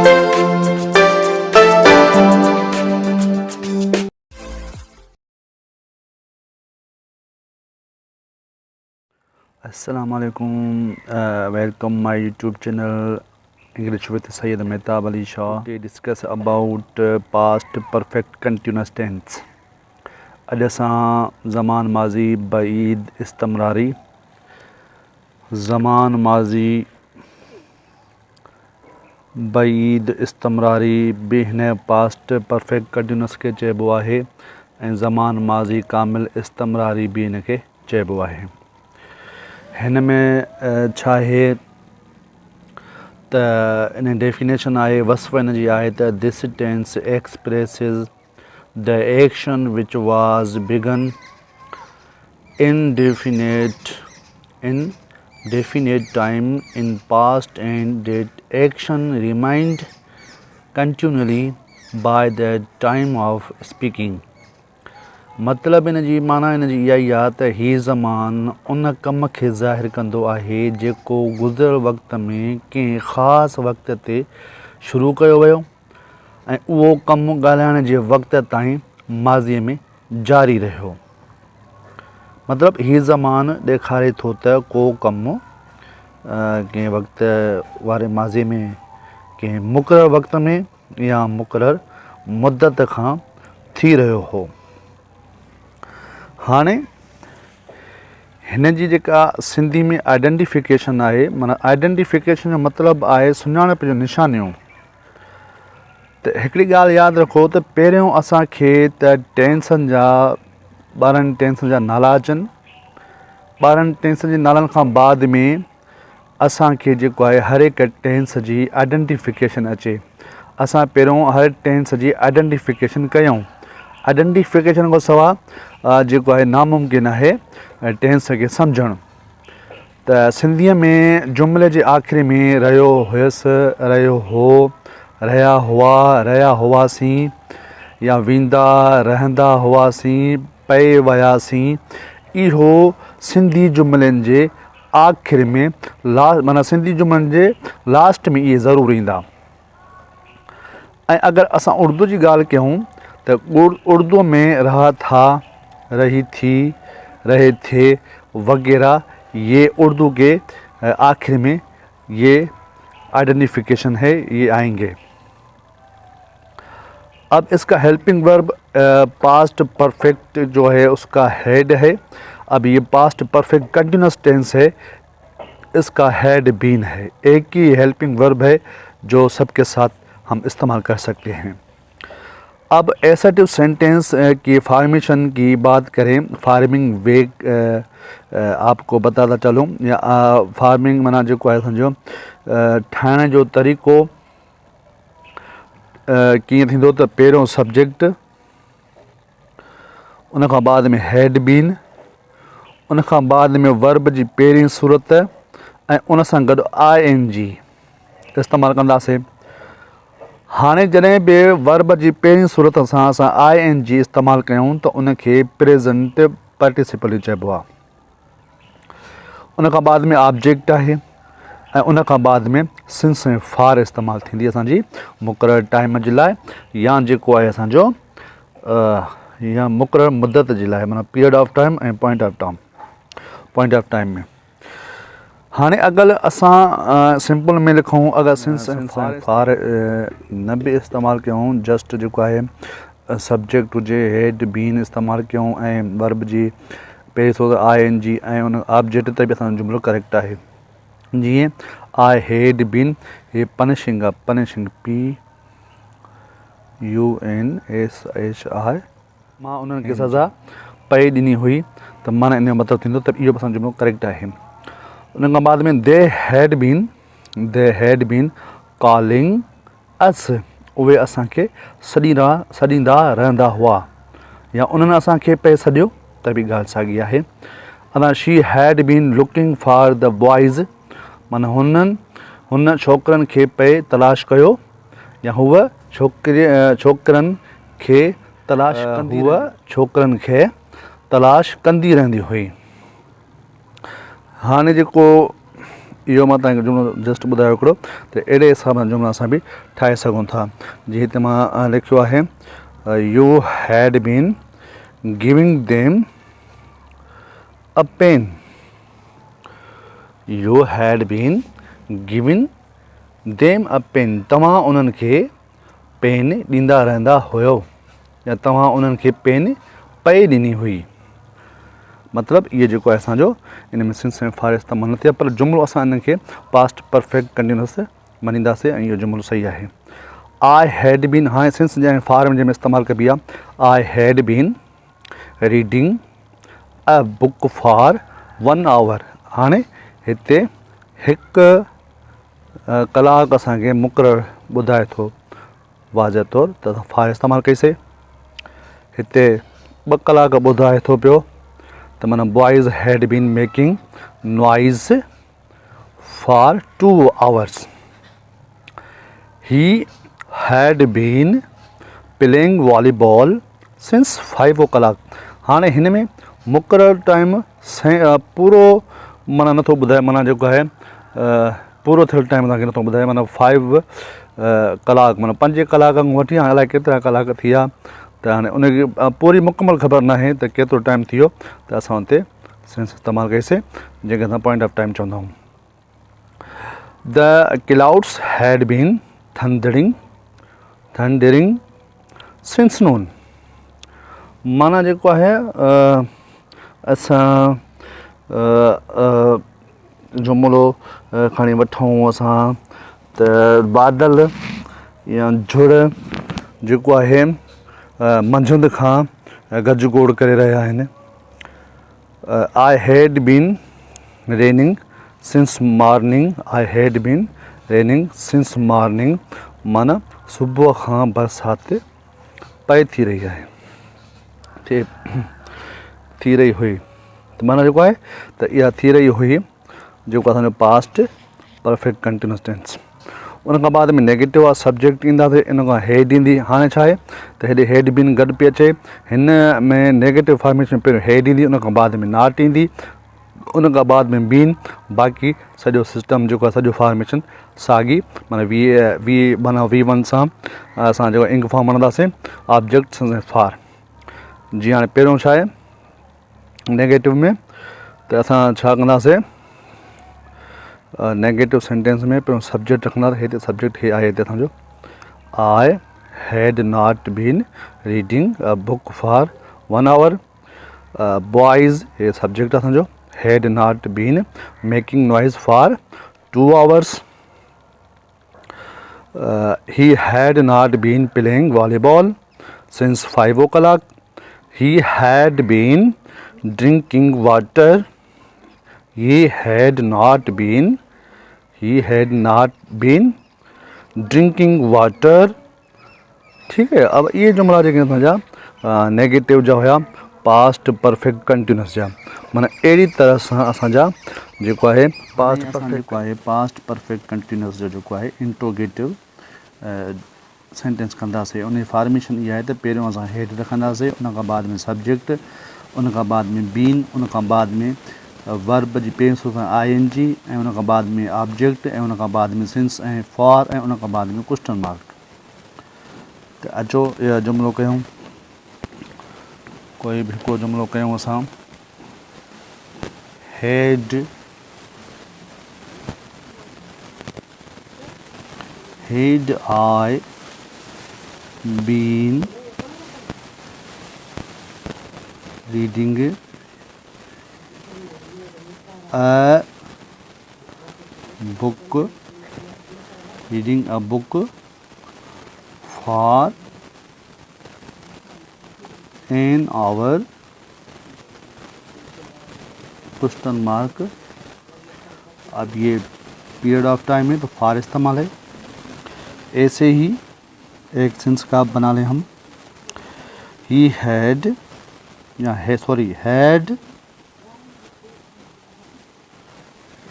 Assalamualaikum, welcome my YouTube channel English with Sayyid Mehtab Ali Shah. We discuss about past perfect continuous tense. अॼु असां ज़मान माज़ी बईद इस्तमरारी ज़मान माज़ी बईद इस्तमरारी बि हिन past perfect continuous खे चइबो आहे ऐं ज़मान माज़ी कामिल इस्तमरारी बि हिन खे चइबो आहे। हिन में छा आहे त इन डेफिनेशन आहे वस्फ़ इन जी आहे त this tense expresses the action which was begun indefinite time in past and that action remained continually by the time of speaking। मतलब इन जी माना इन जी इहा ई आहे त हीउ ज़मान उन कम खे ज़ाहिर कंदो आहे जेको गुज़िरियल वक़्त में कंहिं ख़ासि वक़्त ते शुरू कयो वियो ऐं उहो कमु ॻाल्हाइण जे वक़्त ताईं माज़ीअ में जारी रहियो। मतिलबु हीउ ज़मान ॾेखारे थो त को कमु कंहिं वक़्त वारे माज़े में कंहिं मुक़ररु वक़्त में या मुक़ररु मुद्दत खां थी रहियो हो। हाणे हिन जी जेका सिंधी में आइडेंटिफिकेशन आहे, माना आइडेंटिफिकेशन जो मतिलबु आहे सुञाणप जो निशानियूं। त हिकिड़ी ॻाल्हि यादि रखो त पहिरियों असांखे त टेंसनि जा 12 टेंसनि जा नाला अचनि, 12 टेंसनि जे नालनि खां बाद में असांखे जेको आहे हर हिकु टेंस जी आइडेंटिफिकेशन अचे। असां पहिरियों हर टेंस जी आइडेंटिफिकेशन कयूं। आइडेंटिफिकेशन खां सवाइ जेको आहे नामुमकिन आहे टेंस खे सम्झणु। त सिंधीअ में जुमिले जे आख़िरी में रहियो हुयसि, रहियो हो, रहिया हुआ, रहिया हुआसीं या वेंदा रहंदा हुआसीं, पए वियासीं, इहो सिंधी जुमिलनि जे आख़िर में माना सिंधी जुमिलनि जे लास्ट में इहे ज़रूरु ईंदा। ऐं अगरि असां उर्दू जी ॻाल्हि कयूं त उर्दू में रहा था, रही थी, रहे थे वगैरह ये उर्दू के आखिर में ये आइडेंटिफिकेशन है, ये आएंगे। अब इसका हेल्पिंग वर्ब पास्ट परफेक्ट जो है उसका हेड है। अब ये पास्ट परफेक्ट कंटिन्यूस टेंस है, इसका हेड बीन है। एक ही हेल्पिंग वर्ब है जो सबके साथ हम इस्तेमाल कर सकते हैं। अब एसर्टिव सेंटेंस की फॉर्मेशन की बात करें, फार्मिंग वे आपको बताता चलूँ या फार्मिंग माना जो है समझो ठाहिण जो तरीक़ो कीअं थींदो त पहिरियों सब्जेक्ट, उन खां बाद में हेड बीन, उन खां बाद में वर्ब जी पहिरीं सूरत ऐं उन सां गॾु ING इस्तेमालु कंदासीं। हाणे जॾहिं बि वर्ब जी पहिरीं सूरत सां असां ING इस्तेमालु कयूं त उनखे प्रेज़ेंट पार्टिसिपल चइबो आहे। उन खां बाद में ऑब्जेक्ट आहे ऐं उन खां बाद में सिंस ऐं फार इस्तेमालु थींदी असांजी मुक़ररु टाइम जे लाइ या जेको आहे असांजो या मुक़ररु मुद्दत जे लाइ, माना पीरियड ऑफ टाइम ऐं पॉइंट ऑफ टाइम में। हाणे अगरि असां सिंपल में लिखूं, अगरि सिंस ऐं फार न बि इस्तेमालु कयूं, जस्ट जेको आहे सब्जेक्ट हुजे, हेड बीन इस्तेमालु कयूं ऐं वर्ब जी पहिरीं सूरत ING ऐं उन ऑब्जेक्ट ते बि असांजो जुमिलो करेक्ट आहे। जीअं आई हेड बीन, हे पनिशिंग आहे, पनिशिंग PUNSHI, मां उन्हनि खे सज़ा पई ॾिनी हुई, त माना इन जो मतिलबु थींदो त इहो बि असांजो जुमिलो करेक्ट आहे। उन खां बाद में they had been calling us, उहे असांखे सॾींदा रहंदा हुआ या उन्हनि असांखे पे सॾियो त बि ॻाल्हि साॻी आहे। अञा शी had been looking for the boys, माना हुन छोकिरनि खे पे तलाश कयो या हूअ छोकिरनि खे तलाश कंदी रहंदी हुई। हाणे जेको इहो मां तव्हांखे जुमिलो जस्ट ॿुधायो हिकिड़ो त अहिड़े हिसाब सां जुमिला असां बि ठाहे सघूं था। जीअं हिते मां लिखियो आहे you had been giving them a pen. You had been giving them a pen. तव्हां उन्हनि खे पेन ॾींदा रहंदा हुयो या तव्हां उन्हनि खे पेन पए ॾिनी हुई। मतिलबु इहो जेको आहे असांजो इन में सिंस में फार इस्तेमालु न थिया, पर जुमिलो असां इन खे पास्ट परफेक्ट कंटिन्यूअस मञींदासीं ऐं इहो जुमिलो सही आहे। आई हैड बीन, हाणे सिंस जंहिं फार में जंहिंमें इस्तेमालु कबी आहे, I had been reading a book for 1 hour. हाणे हिते हिकु कलाक असांखे मुक़ररु ॿुधाए थो वाज़ह तौरु त असां फार इस्तेमालु कईसीं। हिते 2 कलाक ॿुधाए थो पियो त माना boys had been making noise for 2 hours. He had been playing volleyball since 5 o'clock। हाणे हिन में मुक़ररु टाइम पूरो माना नथो ॿुधाए, माना जेको आहे पूरो थियल टाइम तव्हांखे नथो ॿुधाए, माना 5 कलाक माना 5 कलाक खां वठी हाणे अलाए केतिरा कलाक थी विया, त हाणे उनखे पूरी मुकमल ख़बर न आहे त केतिरो टाइम थी वियो, त असां हुते सेंस इस्तेमालु कईसीं जंहिंखे असां पॉइंट ऑफ टाइम चवंदा आहियूं। द क्लाउड्स हैड बीन थंडरिंग सिंस नून। माना जेको आहे असां जुमिलो खणी वठूं असां त बादल या झुड़ जेको आहे मंझंदि खां गज गोड़ करे रहिया आहिनि। I had been raining since morning. I had been raining since morning माना सुबुह खां बरसाति पए थी रही आहे, थी रही हुई, त माना जेको आहे त इहा थी रही हुई जेको असांजो पास्ट परफेक्ट कंटिन्यूअस टेंस। उन खां बाद में नेगेटिव आहे, सब्जेक्ट ईंदासीं, इन खां हेड ईंदी। हाणे छा आहे त हेॾे हेड बीन गॾु पई अचे, हिन में नेगेटिव फॉर्मेशन में पहिरियों हेड ईंदी, उन खां बाद में नॉट ईंदी, उन खां बाद में बीन, बाक़ी सॼो सिस्टम जेको आहे सॼो फॉर्मेशन साॻी माना वी माना V1 सां असां जेको इंक फॉर्म वणंदासीं ऑब्जेक्ट फार। जीअं हाणे पहिरियों छा आहे नेगेटिव में त असां छा कंदासीं, नेगेटिव सेंटेंस में पहिरियों सब्जेक्ट रखंदासीं। हिते सब्जेक्ट हे आहे हिते असांजो I had not been reading a book for 1 hour. Boys हे सब्जेक्ट असांजो, had not been making noise for 2 hours. He had not been playing volleyball since 5 o'clock। He had been drinking water. he had not been drinking water। ठीक है, अब ये जुमला जेके असांजा negative जा हुया पास्ट परफेक्ट कंटिन्यूअस जा, माना अहिड़ी तरह सां असांजा जेको आहे पास्ट परफेक्ट जेको आहे पास्ट परफेक्ट कंटिन्यूअस जो जेको आहे इंट्रोगेटिव सेंटेंस कंदासीं। उन जी फॉर्मेशन इहा आहे त पहिरियों असां हेड रखंदासीं, उन खां बाद में सब्जेक्ट, उन खां बाद में बीन, उन खां बाद में वर्ब जी पहिरियों सूरत में ING, ऐं उन खां बाद में ऑब्जेक्ट, ऐं उन खां बाद में सिंस ऐं फॉर, ऐं उन खां बाद में क्वेश्चन मार्क। त अचो इहो जुमिलो कयूं, कोई बि हिकिड़ो जुमिलो कयूं असां। Had I been reading a book for an hour, question mark. अब ये पीरियड ऑफ टाइम है तो फार इस्तेमाल है। ऐसे ही एक सेंस का बना लें हम, ही हैड या है सॉरी हैड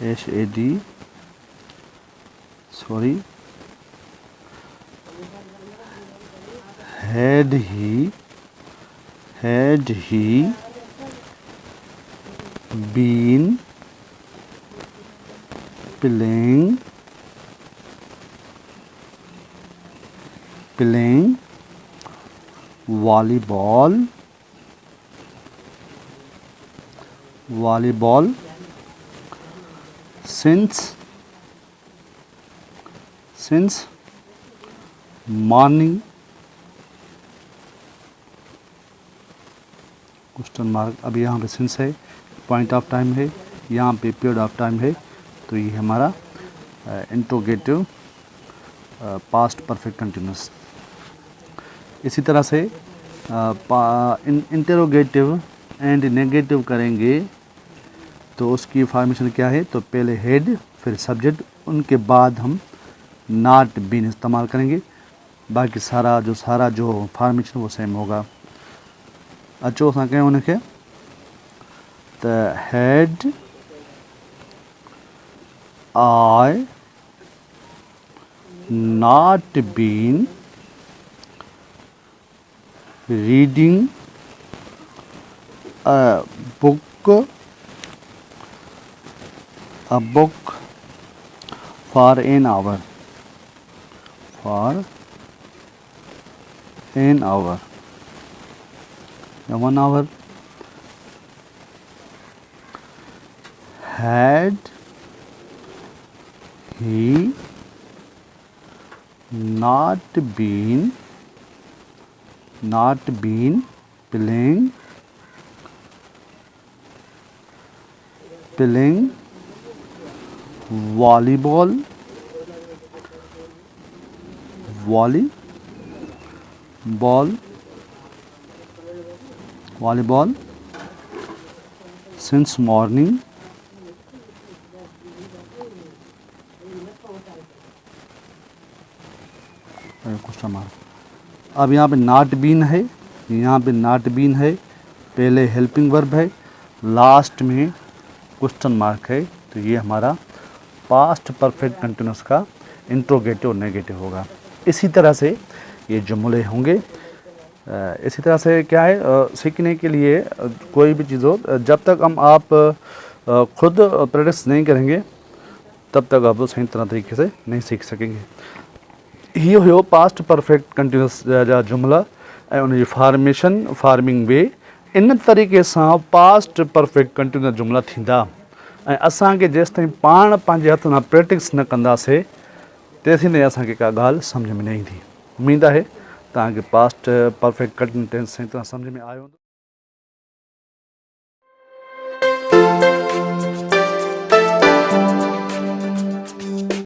HAD sorry had he been playing volleyball since morning, question mark. अब यहाँ पे सिंस है, पॉइंट ऑफ टाइम है, यहाँ पे पीरियड ऑफ टाइम है, तो ये हमारा इंट्रोगेटिव पास्ट परफेक्ट कंटिन्यूस। इसी तरह से इंटरोगेटिव एंड नेगेटिव करेंगे तो उसकी फॉर्मेशन क्या है, तो पहले हेड फिर सब्जेक्ट, उनके बाद हम नॉट बीन इस्तेमाल करेंगे। बाकी सारा जो फॉर्मेशन वो सेम होगा। अचो असां कयूं उनखे, त had I not been reading a book for an hour, या 1 hour, had he not been playing volleyball since morning, question mark. अब यहाँ पे नॉट बीन है, पहले हेल्पिंग वर्ब है, लास्ट में क्वेश्चन मार्क है, तो ये हमारा पास्ट परफेक्ट कंटिन्यूस का इंट्रोगेटिव नेगेटिव होगा। इसी तरह से ये जुमले होंगे। इसी तरह से क्या है, सीखने के लिए कोई भी चीज़ हो, जब तक आप खुद प्रैक्टिस नहीं करेंगे तब तक आप सही तरह तरीके से नहीं सीख सकेंगे। ये हो पास्ट परफेक्ट कंटिन्यूस जा जुमला ऐं उन जी फार्मिंग वे। इन तरीक़े सां पास्ट परफेक्ट कंटिन्यूस जुमला थींदा ऐं असांखे जेसिताईं पाण पंहिंजे हथ सां प्रैक्टिस न कंदासीं तेसिताईं असांखे का ॻाल्हि सम्झ में न ईंदी। उमेद आहे तव्हांखे पास्ट परफेक्ट कंटिन्यूस टेंस सही तरह सम्झ में आयो हूंदो।